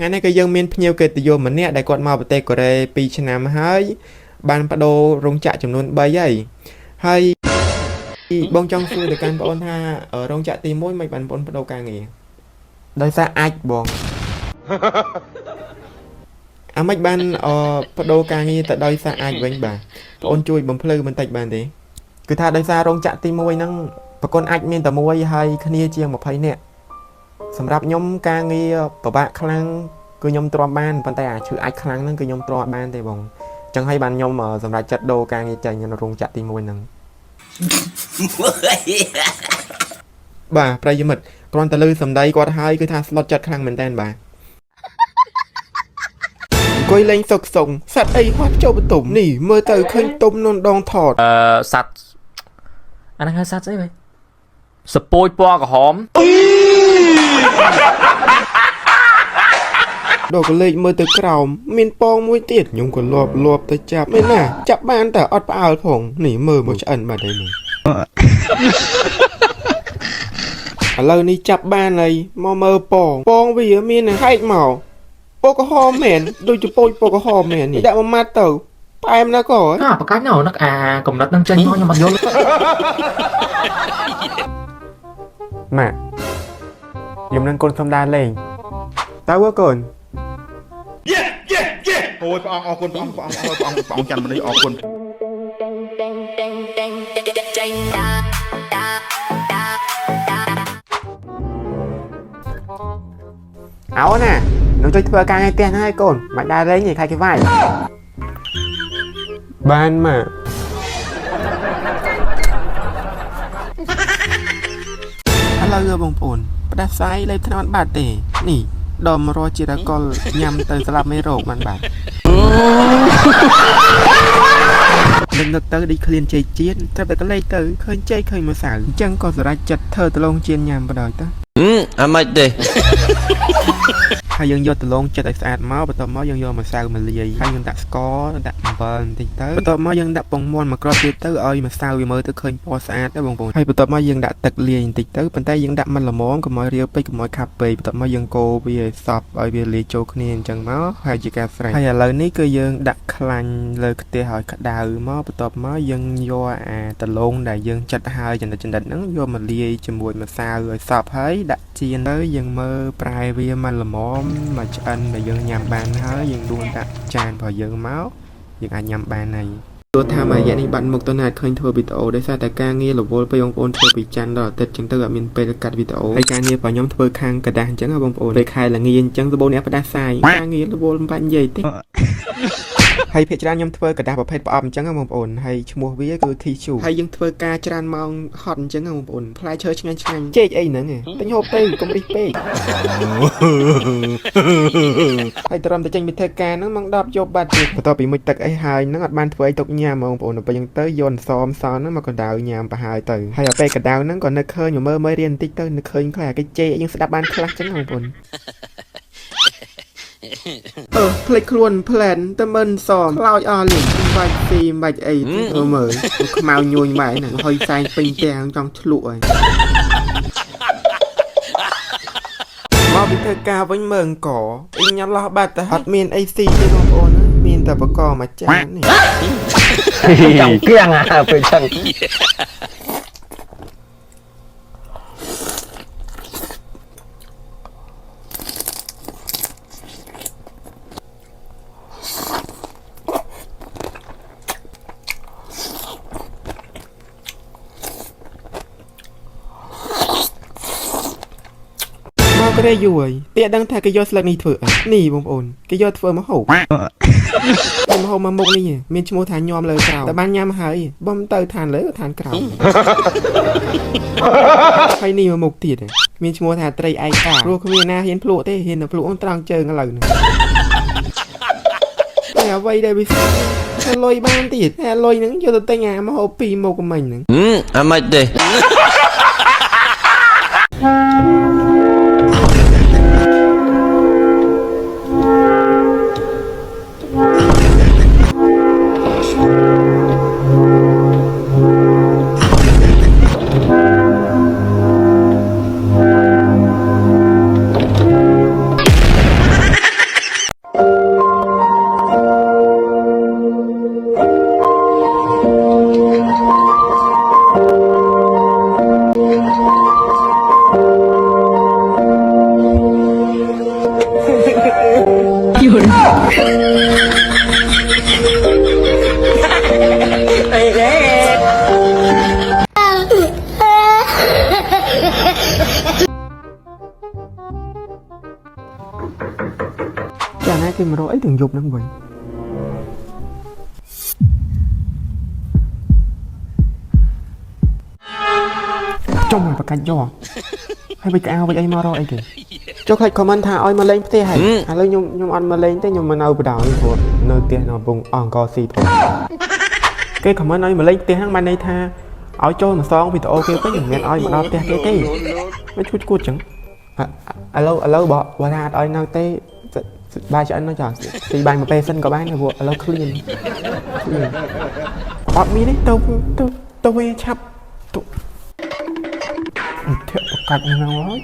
ថ្ងៃនេះក៏យើងមានភ្ញៀវកិត្តិយសម្នាក់ដែលគាត់មកប្រទេសកូរ៉េ2ឆ្នាំហើយបានបដូររោងចក្រចំនួន3ហើយបងចង់សួរទៅកាន់បងអូនថារោងចក្រទី1មិនបានបងបដូរការងារដោយសារអាចបងអាមិនបានបដូរការងារទៅដោយសារអាចវិញបាទបងអូនជួយបំភ្លឺបន្តិចបានទេគឺថាដោយសាររោងចក្រទី1ហ្នឹងប្រគុណអាចមានតែមួយហើយគ្នាជាង20នាក់សម្រាប់ខ្ញុំការងារពិបាកខ្លាំងគឺខ្ញុំទ្រាំបានប៉ុន្តែអាឈឺអាចខ្លាំងហ្នឹងគឺខ្ញុំទ្រាំបានទេបងអញ្ចឹងហើយបានខ្ញុំសម្រាប់ចាត់ដូរការងារចេញនៅរោងចក្រទី1ហ្នឹងបាទប្រិយមិត្តគ្រាន់តែលើសម្ដីគាត់ហើយគឺថាស្លុតចិត្តខ្លាំងមែនតើបាទអង្គុយលេងសុកសុងសัตว์អីហត់ចូលបន្ទប់នេះមើលទៅឃើញទុំនំដងថតសัตว์អាហ្នឹងហៅសัตว์ស្អីវិញសពូចពណ៌ក្រហមដល់ក៏លេខមើលទៅក្រោមមានពងមួយទៀតខ្ញុំក៏លាប់ទៅចាប់មែនណាចាប់បានតែអត់ផ្អើលផងនេះមើលមកឆ្អិនបាត់ហើយនេះឥឡូវនេះចាប់បានហើយមកមើលពងវាមានហែកមកពណ៌ក្រហមមែនដូចជាពូជពណ៌ក្រហមមែននេះដាក់មួយម៉ាត់ទៅផ្អែមណាស់ក៏ប្រកាសណានឹកអាកំណត់នឹងចេញមកខ្ញុំអត់យល់ម៉ាក់ខ្ញុំនឹងកូនសុំដើរលេងតើកូនអូយព្រះអង្គអរគុណព្រះអង្គចាំនេះអរគុណអោណានឹងជួយធ្វើការងារផ្ទះហ្នឹងហើយកូនមិនដើរលេងទេខ្លាចគេវាយបានម៉ាក់ឥឡូវបងប្អូនផ្ដាសាយលេបថ្នាំបាត់ទេនេះដុំរស់ជារកលញ៉ាំទៅស្លាប់មេរោគបានបាត់នឹកទៅឌីឃ្លានជ័យជាតិតែតែកលេចទៅឃើញជ័យឃើញម្សៅអញ្ចឹងក៏សម្រេចចិត្តធ្វើដលងជៀនញ៉ាំបដ ாய் ទៅអាម៉េចទេហើយយើងយកដលងចិត្តឲ្យស្អាតមកបន្ទាប់មកយើងយកម្សៅមកលាយហើយយើងដាក់ស្ករដាក់អំបិលបន្តិចទៅបន្ទាប់មកយើងដាក់ពងមាន់មកគ្រាប់ទៀតទៅឲ្យម្សៅវាមើលទៅឃើញពណ៌ស្អាតដែរបងប្អូនហើយបន្ទាប់មកយើងដាក់ទឹកលាយបន្តិចទៅប៉ុន្តែយើងដាក់មិនល្មមកុំឲ្យរាវពេកកុំឲ្យខាប់ពេកបន្ទាប់មកយើងកូរវាឲ្យសព្វឲ្យវាលាយចូលគ្នាអញ្ចឹងមកហើយជាការស្រេចហើយឥឡូវនេះគឺយើងដាក់ខ្លាញ់លើខ្ទះឲ្យក្តៅមកបន្ទាប់មកយើងយកអាដលងដែលយើងចិតហើយចំណិតហ្នឹងយកមកលាយជាមួយម្សៅឲ្យសព្វហើយដាក់ចៀនទៅយើងមើលប្រែវាមិនល្មមមកឆ្អិនដែលយើងញ៉ាំបានហើយយើងដួសដាក់ចានរបស់យើងមកយើងអាចញ៉ាំបានហើយទោះថាមួយរយៈនេះបាត់មុខទៅណាត់ឃើញធ្វើវីដេអូដោយសារតែការងាររវល់ពេលបងប្អូនធ្វើពីច័ន្ទដល់អាទិត្យអញ្ចឹងទៅអត់មានពេលកាត់វីដេអូហើយការងាររបស់ខ្ញុំធ្វើខាងกระดาษអញ្ចឹងបងប្អូនពេលខែល្ងាចអញ្ចឹងសបោអ្នកផ្ដាសាយការងាររវល់មិនបាច់និយាយទេហើយភាគច្រើនខ្ញុំធ្វើกระดาษប្រភេទប្រអប់អញ្ចឹងបងប្អូនហើយឈ្មោះវាគឺ tissue ហើយយើងធ្វើការច្រើនម៉ោងហត់អញ្ចឹងបងប្អូនផ្លែឈើឆ្ងាញ់ចេកអីហ្នឹងទិញហូបទៅកុំរិះពេកហើយត្រឹមតែចេញពីធ្វើការហ្នឹងម៉ោង10យកបាត់ទៀតបន្ទាប់ពីមុជទឹកអីហើយហ្នឹងអត់បានធ្វើអីទុកញ៉ាំបងប្អូនទៅពេលអញ្ចឹងទៅយកអន្សមសហ្នឹងមកកណ្ដៅញ៉ាំប្រហើយទៅហើយដល់ពេលកណ្ដៅហ្នឹងក៏នឹកឃើញមើលរៀនបន្តិចទៅនឹកឃើញខ្លះគេចេកយើងស្ដាប់បានខ្លះអញ្ចឹងបងប្អូនផ្លេចខ្លួនផ្លែនតែមិនសមខ្លោចអស់លីបាច់ស៊ីបាច់អីទៅមើលខ្មៅញួយម៉ែហ្នឹងហុយសែងពេញទាំងចង់ឆ្លក់ហើយមកពីធ្វើការវិញមើលអង្គអ៊ីញ៉ាឡោះបាត់តែអត់មានអីស៊ីទេបងប្អូនមានតែបកមួយចាននេះចង់គៀងអាពេលចឹងក៏ได้យូរហើយតែដឹងថាគេយកស្លឹកនេះធ្វើនេះបងប្អូនគេយកធ្វើមកហូបមកហូបមកមុខនេះមានឈ្មោះថាញោមលើក្រៅតែបានញ៉ាំហើយបំទៅឋានលើឋានក្រៅហើយនេះមកមុខទៀតមានឈ្មោះថាត្រីឯកាព្រោះគ្មានណាហ៊ានភ្លក់ទេហ៊ានតែភ្លក់ត្រង់ជើងឥឡូវនេះតែអ្វីដែលវាតែលុយបានទៀតតែលុយហ្នឹងយកទៅទិញអាមកហូបពីមុខមិញហ្នឹងអាម៉េចទេ ចាណាគេមករកអីទាំងយប់ហ្នឹងវិញចុះមកប្រកាច់យកហើយវិចក្អៅវិចអីមករកអីគេចុះខ្លាច comment ថាឲ្យមកលេងផ្ទះហើយឥឡូវខ្ញុំអត់មកលេងទេខ្ញុំមកនៅបដៅព្រោះនៅផ្ទះនៅកំពង់អង្គរស៊ីផងគេ comment ឲ្យមកលេងផ្ទះហ្នឹងបានន័យថាឲ្យចូលមកសងវីដេអូគេវិញមិនមែនឲ្យមកដល់ផ្ទះគេទេមិនឈួតគួតចឹងឥឡូវបើថាអត់ឲ្យនៅទេបាយឆ្អិននោះចាទីបាយមកពេលសិនក៏បានព្រោះឥឡូវឃ្លានអត់មានទេទៅវាឆាប់ទៅធាក់ប្រកាច់ហ្នឹងហើយ